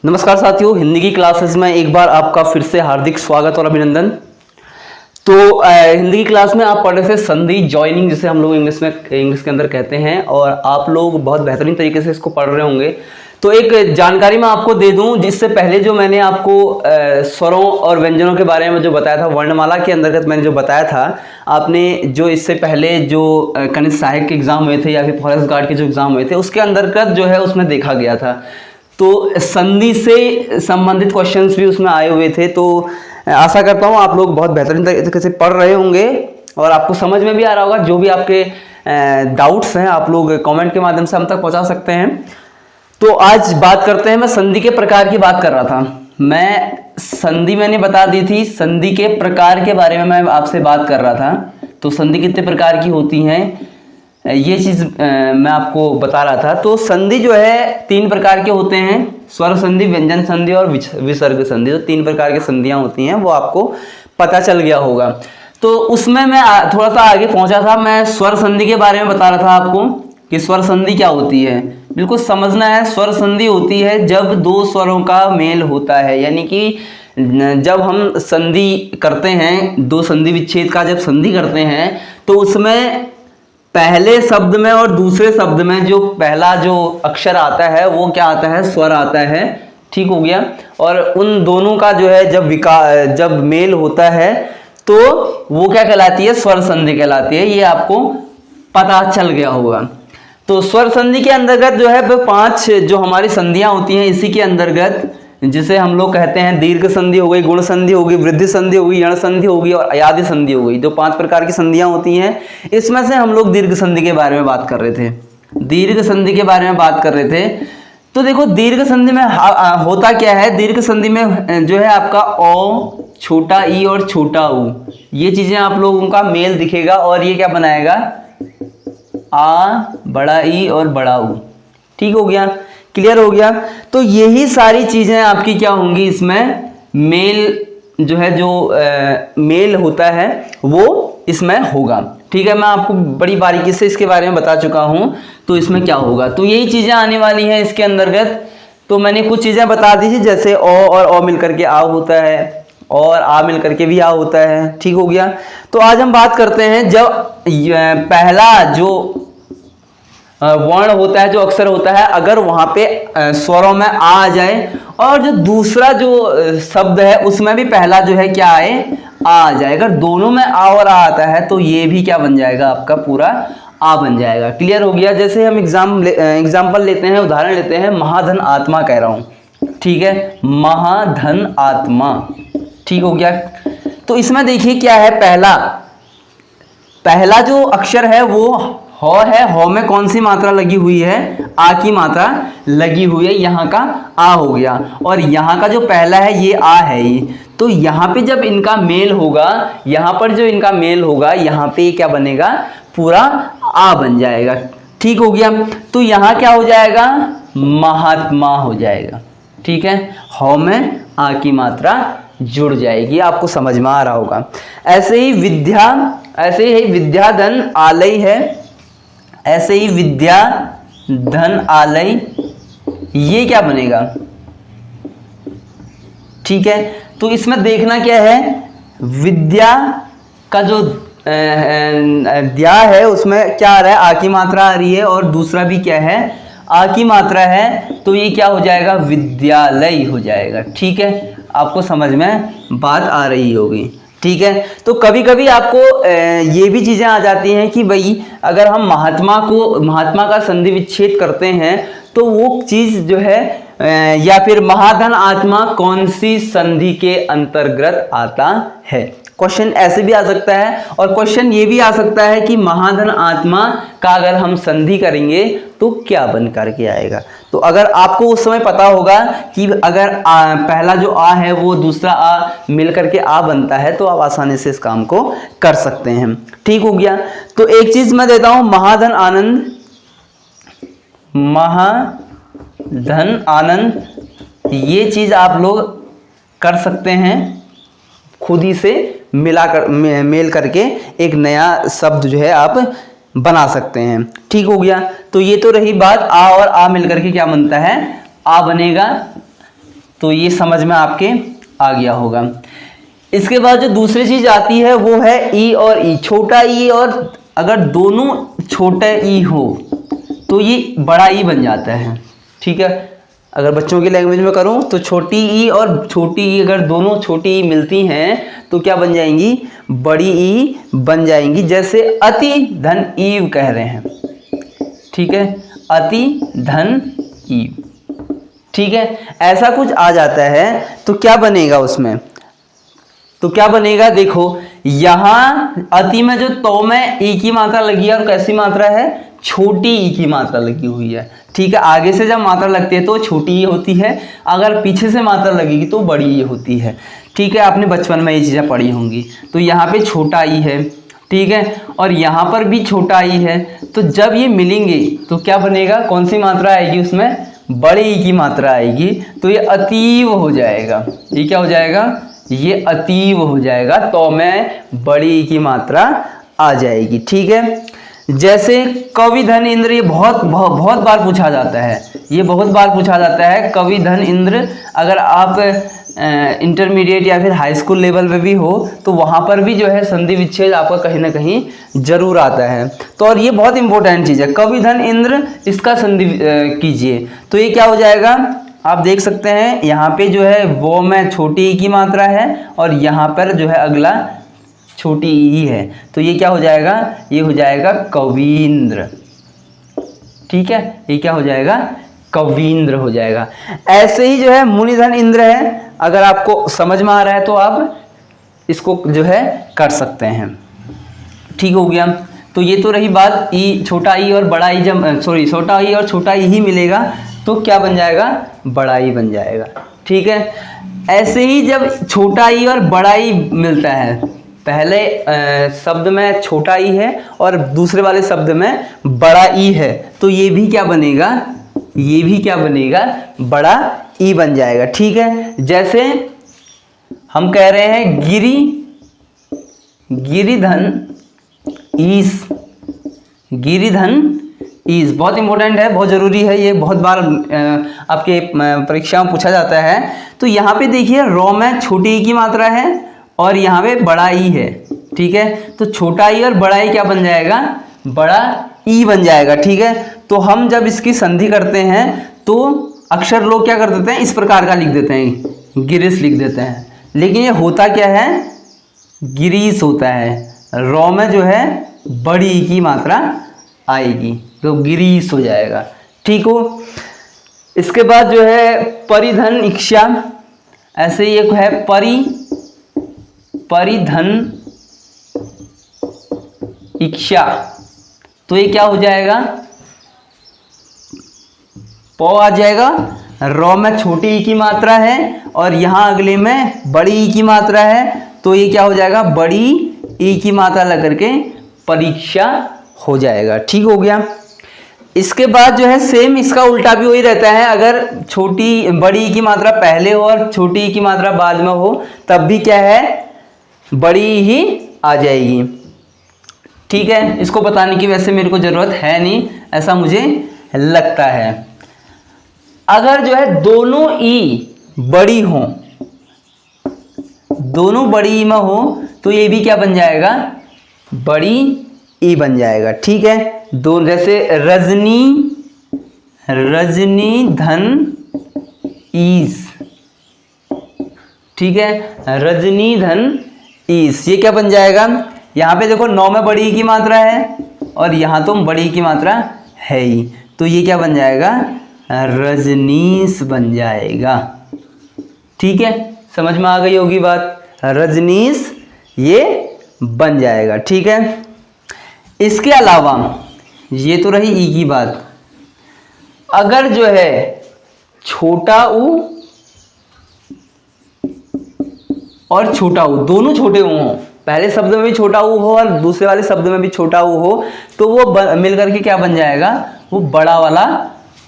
नमस्कार साथियों, हिंदी की क्लासेस में एक बार आपका फिर से हार्दिक स्वागत और अभिनंदन। तो हिंदी की क्लास में आप पढ़ रहे थे संधि जॉइनिंग, जिसे हम लोग इंग्लिश के अंदर कहते हैं, और आप लोग बहुत बेहतरीन तरीके से इसको पढ़ रहे होंगे। तो एक जानकारी मैं आपको दे दूं, जिससे पहले जो मैंने आपको स्वरों और व्यंजनों के बारे में जो बताया था, वर्णमाला के अंतर्गत मैंने जो बताया था, आपने जो इससे पहले जो कनिष्ठ सहायक के एग्जाम हुए थे या फिर फॉरेस्ट गार्ड के जो एग्जाम हुए थे, उसके अंतर्गत जो है उसमें देखा गया था। तो संधि से संबंधित क्वेश्चंस भी उसमें आए हुए थे। तो आशा करता हूँ आप लोग बहुत बेहतरीन तरीके से पढ़ रहे होंगे और आपको समझ में भी आ रहा होगा। जो भी आपके डाउट्स हैं आप लोग कमेंट के माध्यम से हम तक पहुंचा सकते हैं। तो आज बात करते हैं, मैं संधि के प्रकार की बात कर रहा था। मैं संधि मैंने बता दी थी, संधि के प्रकार के बारे में मैं आपसे बात कर रहा था। तो संधि कितने प्रकार की होती हैं ये चीज़ मैं आपको बता रहा था। तो संधि जो है 3 प्रकार के होते हैं, स्वर संधि, व्यंजन संधि और विसर्ग संधि। तो 3 प्रकार की संधियां होती हैं, वो आपको पता चल गया होगा। तो उसमें मैं थोड़ा सा आगे पहुंचा था, मैं स्वर संधि के बारे में बता रहा था आपको कि स्वर संधि क्या होती है। बिल्कुल समझना है, स्वर संधि होती है जब 2 स्वरों का मेल होता है, यानी कि जब हम संधि करते हैं, 2 संधि विच्छेद का जब संधि करते हैं, तो उसमें पहले शब्द में और दूसरे शब्द में जो पहला जो अक्षर आता है वो क्या आता है, स्वर आता है। ठीक हो गया। और उन दोनों का जो है जब मेल होता है तो वो क्या कहलाती है, स्वर संधि कहलाती है। ये आपको पता चल गया होगा। तो स्वर संधि के अंतर्गत जो है 5 जो हमारी संधियां होती हैं, इसी के अंतर्गत जिसे हम लोग कहते हैं दीर्घ संधि हो गई, गुण संधि हो गई, वृद्धि संधि हो गई, यण संधि हो गई और अयादि संधि हो गई। जो 5 प्रकार की संधियां होती हैं, इसमें से हम लोग दीर्घ संधि के बारे में बात कर रहे थे। दीर्घ संधि के बारे में बात कर रहे थे। तो देखो दीर्घ संधि में होता क्या है, दीर्घ संधि में जो है आपका ओ, छोटा ई और छोटा ऊ, ये चीजें आप लोगों का मेल दिखेगा और ये क्या बनाएगा, आ, बड़ा ई और बड़ा ऊ। ठीक हो गया, क्लियर हो गया। तो यही सारी चीजें आपकी क्या होंगी, इसमें मेल जो है, जो मेल होता है वो इसमें होगा। ठीक है, मैं आपको बड़ी बारीकी से इसके बारे में बता चुका हूं। तो इसमें क्या होगा, तो यही चीजें आने वाली हैं इसके अंतर्गत। तो मैंने कुछ चीजें बता दी थी, जैसे ओ और ओ मिलकर के आ होता है और आ मिलकर के भी आ होता है। ठीक हो गया। तो आज हम बात करते हैं जब पहला जो वर्ण होता है, जो अक्षर होता है, अगर वहां पे स्वरों में आ जाए और जो दूसरा जो शब्द है उसमें भी पहला जो है क्या आए, आ जाए। अगर दोनों में आ और आ आता है तो ये भी क्या बन जाएगा, आपका पूरा आ बन जाएगा। क्लियर हो गया। जैसे हम एग्जाम्पल लेते हैं, उदाहरण लेते हैं, महाधन आत्मा कह रहा हूं। ठीक है, महाधन आत्मा। ठीक हो गया। तो इसमें देखिए क्या है, पहला जो अक्षर है वो हो है। हो में कौन सी मात्रा लगी हुई है, आ की मात्रा लगी हुई है। यहाँ का आ हो गया और यहाँ का जो पहला है ये आ है ये। तो यहाँ पे जब इनका मेल होगा, यहाँ पर जो इनका मेल होगा, यहाँ पे क्या बनेगा, पूरा आ बन जाएगा। ठीक हो गया। तो यहाँ क्या हो जाएगा, महात्मा हो जाएगा। ठीक है, हो में आ की मात्रा जुड़ जाएगी। आपको समझ में आ रहा होगा। ऐसे ही विद्याधन आलय है, ऐसे ही विद्या धन आलय, ये क्या बनेगा। ठीक है। तो इसमें देखना क्या है, विद्या का जो द्या है उसमें क्या आ रहा है, आ की मात्रा आ रही है और दूसरा भी क्या है, आ की मात्रा है। तो ये क्या हो जाएगा, विद्यालय हो जाएगा। ठीक है, आपको समझ में बात आ रही होगी। ठीक है। तो कभी कभी आपको ये भी चीजें आ जाती हैं कि भाई अगर हम महात्मा का संधि विच्छेद करते हैं तो वो चीज जो है या फिर महाधन आत्मा कौन सी संधि के अंतर्गत आता है। क्वेश्चन ऐसे भी आ सकता है और क्वेश्चन ये भी आ सकता है कि महाधन आत्मा का अगर हम संधि करेंगे तो क्या बन करके आएगा। तो अगर आपको उस समय पता होगा कि अगर पहला जो आ है वो दूसरा आ मिल करके आ बनता है, तो आप आसानी से इस काम को कर सकते हैं। ठीक हो गया। तो एक चीज मैं देता हूं, महाधन आनंद, ये चीज आप लोग कर सकते हैं, खुद ही से मेल करके एक नया शब्द जो है आप बना सकते हैं। ठीक हो गया। तो ये तो रही बात, आ और आ मिलकर के क्या बनता है, आ बनेगा। तो ये समझ में आपके आ गया होगा। इसके बाद जो दूसरी चीज आती है वो है ई और ई। छोटा ई और अगर दोनों छोटे ई हो तो ये बड़ा ई बन जाता है, ठीक है। अगर बच्चों की लैंग्वेज में करूं तो छोटी ई और छोटी ई अगर दोनों छोटी ई मिलती हैं तो क्या बन जाएंगी, बड़ी ई बन जाएंगी। जैसे अति धन ईव कह रहे हैं, ठीक है, अति धन ईव, ठीक है, ऐसा कुछ आ जाता है तो क्या बनेगा उसमें, तो क्या बनेगा, देखो यहां अति में जो तो में ई की मात्रा लगी है और कैसी मात्रा है, छोटी ई की मात्रा लगी हुई है, ठीक है। आगे से जब मात्रा लगती है तो छोटी ई होती है, अगर पीछे से मात्रा लगेगी तो बड़ी ई होती है, ठीक है। आपने बचपन में ये चीज़ें पढ़ी होंगी। तो यहाँ पे छोटा ई है, ठीक है, और यहाँ पर भी छोटा ई है। तो जब ये मिलेंगे तो क्या बनेगा, कौन सी मात्रा आएगी उसमें, बड़ी ई की मात्रा आएगी। तो ये अतीव हो जाएगा, ये क्या हो जाएगा, ये अतीव हो जाएगा, तो में बड़ी ई की मात्रा आ जाएगी, ठीक है। जैसे कवि धन इंद्र, ये बहुत बार पूछा जाता है, ये बहुत बार पूछा जाता है कवि धन इंद्र। अगर आप इंटरमीडिएट या फिर हाई स्कूल लेवल पे भी हो तो वहाँ पर भी जो है संधि विच्छेद आपका कहीं ना कहीं जरूर आता है। तो और ये बहुत इंपॉर्टेंट चीज़ है, कवि धन इंद्र, इसका संधि कीजिए। तो ये क्या हो जाएगा, आप देख सकते हैं यहाँ पे जो है वो में छोटी ई की मात्रा है और यहाँ पर जो है अगला छोटी ई है। तो ये क्या हो जाएगा, ये हो जाएगा कवींद्र, ठीक है, ये क्या हो जाएगा, कवींद्र हो जाएगा। ऐसे ही जो है मुनिधन इंद्र है, अगर आपको समझ में आ रहा है तो आप इसको जो है कर सकते हैं, ठीक हो गया। तो ये तो रही बात ई, छोटा ई और बड़ा ई, जब छोटा ई और छोटा ई ही मिलेगा तो क्या बन जाएगा, बड़ा ई बन जाएगा, ठीक है। ऐसे ही जब छोटा ई और बड़ा ई मिलता है, पहले शब्द में छोटा ई है और दूसरे वाले शब्द में बड़ा ई है, तो ये भी क्या बनेगा, ये भी क्या बनेगा, बड़ा ई बन जाएगा, ठीक है। जैसे हम कह रहे हैं गिरिधन ईस, गिरिधन ईस बहुत इंपॉर्टेंट है, बहुत ज़रूरी है, ये बहुत बार आपके परीक्षा में पूछा जाता है। तो यहाँ पे देखिए रॉ में छोटी ई की मात्रा है और यहाँ पे बड़ा ई है, ठीक है। तो छोटा ई और बड़ा ई क्या बन जाएगा, बड़ा ई बन जाएगा, ठीक है। तो हम जब इसकी संधि करते हैं तो अक्षर लोग क्या कर देते हैं, इस प्रकार का लिख देते हैं, गिरीश लिख देते हैं, लेकिन ये होता क्या है, गिरीश होता है। रॉ में जो है बड़ी ई की मात्रा आएगी तो गिरीश हो जाएगा, ठीक हो। इसके बाद जो है परिधन इक्षा, ऐसे ही एक है परिधन इक्षा, तो ये क्या हो जाएगा, पौ आ जाएगा, रॉ में छोटी ई की मात्रा है और यहाँ अगले में बड़ी ई की मात्रा है, तो ये क्या हो जाएगा, बड़ी ई की मात्रा लग करके परीक्षा हो जाएगा, ठीक हो गया। इसके बाद जो है सेम इसका उल्टा भी वही रहता है, अगर छोटी बड़ी ई की मात्रा पहले हो और छोटी ई की मात्रा बाद में हो तब भी क्या है, बड़ी ही आ जाएगी, ठीक है। इसको बताने की वैसे मेरे को ज़रूरत है नहीं, ऐसा मुझे लगता है। अगर जो है दोनों ई बड़ी हो, दोनों बड़ी ई में हो तो ये भी क्या बन जाएगा, बड़ी ई बन जाएगा, ठीक है। दो जैसे रजनी धन ईस, ठीक है, रजनी धन ईस, ये क्या बन जाएगा, यहाँ पे देखो 9 में बड़ी ई की मात्रा है और यहाँ तो बड़ी ई की मात्रा है ही, तो ये क्या बन जाएगा, रजनीश बन जाएगा, ठीक है। समझ में आ गई होगी बात, रजनीश ये बन जाएगा, ठीक है। इसके अलावा ये तो रही ई की बात, अगर जो है छोटा ऊ और छोटा ऊ दोनों छोटे ऊ हो, पहले शब्द में भी छोटा ऊ हो और दूसरे वाले शब्द में भी छोटा ऊ हो, तो वो मिलकर के क्या बन जाएगा, वो बड़ा वाला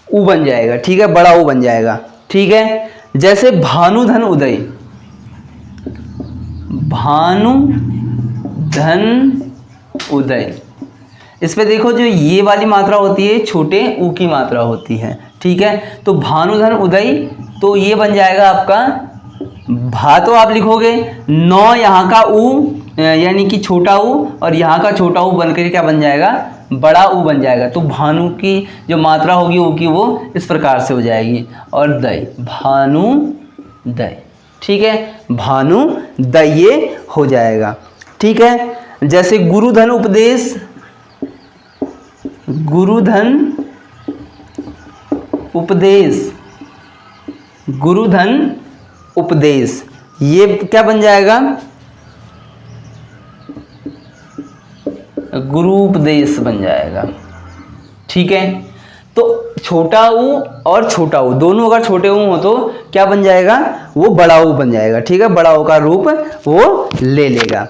ऊ बन जाएगा, ठीक है, बड़ा ऊ बन जाएगा, ठीक है। जैसे भानुधन उदय, भानुधन उदय, इस पे देखो जो ये वाली मात्रा होती है छोटे ऊ की मात्रा होती है, ठीक है। तो भानुधन उदय तो ये बन जाएगा आपका भा, तो आप लिखोगे 9 यहाँ का ऊ यानी कि छोटा ऊ और यहाँ का छोटा ऊ बनकर क्या बन जाएगा, बड़ा ऊ बन जाएगा। तो भानु की जो मात्रा होगी ऊ की वो इस प्रकार से हो जाएगी। और दय, भानु दय, ठीक है, भानु दय ये हो जाएगा, ठीक है। जैसे गुरुधन उपदेश, गुरुधन उपदेश, गुरुधन उपदेश, ये क्या बन जाएगा, गुरु उपदेश बन जाएगा, ठीक है। तो छोटा ऊ और छोटा ऊ दोनों अगर छोटे ऊ हो तो क्या बन जाएगा, वो बड़ा ऊ बन जाएगा, ठीक है, बड़ा ऊ का रूप वो ले लेगा।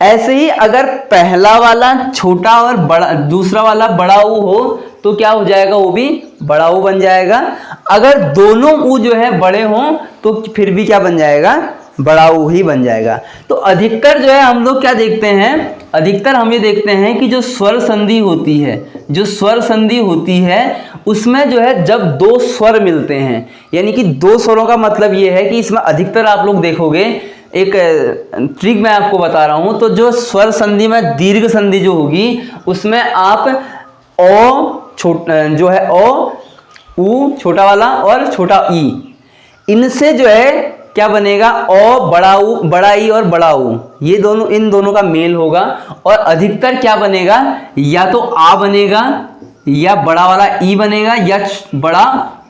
ऐसे ही अगर पहला वाला छोटा और बड़ा, दूसरा वाला बड़ा ऊ हो तो क्या हो जाएगा, वो भी बड़ा ऊ बन जाएगा। अगर दोनों ऊ जो है बड़े हों तो फिर भी क्या बन जाएगा, बड़ा ऊ ही बन जाएगा। तो अधिकतर जो है हम लोग क्या देखते हैं, अधिकतर हम ये देखते हैं कि जो स्वर संधि होती है, जो स्वर संधि होती है उसमें जो है जब दो स्वर मिलते हैं, यानी कि दो स्वरों का मतलब ये है कि इसमें अधिकतर आप लोग देखोगे, एक ट्रिक मैं आपको बता रहा हूं, तो जो स्वर संधि में दीर्घ संधि जो होगी उसमें आप ओ जो है ओ, ऊ छोटा वाला और छोटा ई, इनसे जो है क्या बनेगा, ओ बड़ा ऊ, बड़ा ई और बड़ा ऊ, ये दोनों, इन दोनों का मेल होगा। और अधिकतर क्या बनेगा, या तो आ बनेगा या बड़ा वाला ई बनेगा या बड़ा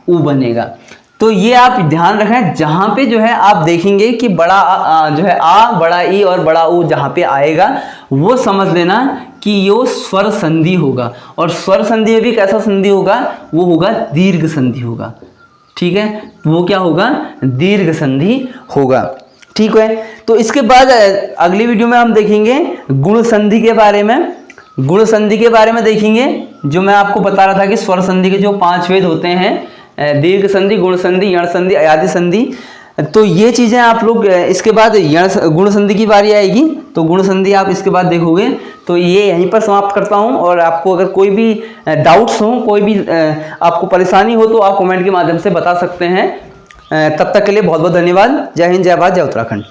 ऊ बनेगा। तो ये आप ध्यान रखें, जहां पे जो है आप देखेंगे कि बड़ा जो है आ, बड़ा ई और बड़ा ऊ जहां पे आएगा वो समझ लेना कि ये स्वर संधि होगा। और स्वर संधि में भी कैसा संधि होगा, वो होगा दीर्घ संधि होगा, ठीक है, वो क्या होगा, दीर्घ संधि होगा, ठीक है। तो इसके बाद अगली वीडियो में हम देखेंगे गुण संधि के बारे में, गुण संधि के बारे में देखेंगे, जो मैं आपको बता रहा था कि स्वर संधि के जो 5 भेद होते हैं, दीर्घ संधि, गुण संधि, यण संधि, अयादि संधि। तो ये चीजें आप लोग, इसके बाद गुण संधि की बारी आएगी, तो गुण संधि आप इसके बाद देखोगे। तो ये यहीं पर समाप्त करता हूं, और आपको अगर कोई भी डाउट्स हो, कोई भी आपको परेशानी हो तो आप कमेंट के माध्यम से बता सकते हैं। तब तक के लिए बहुत बहुत धन्यवाद। जय हिंद, जय भारत, जय उत्तराखंड।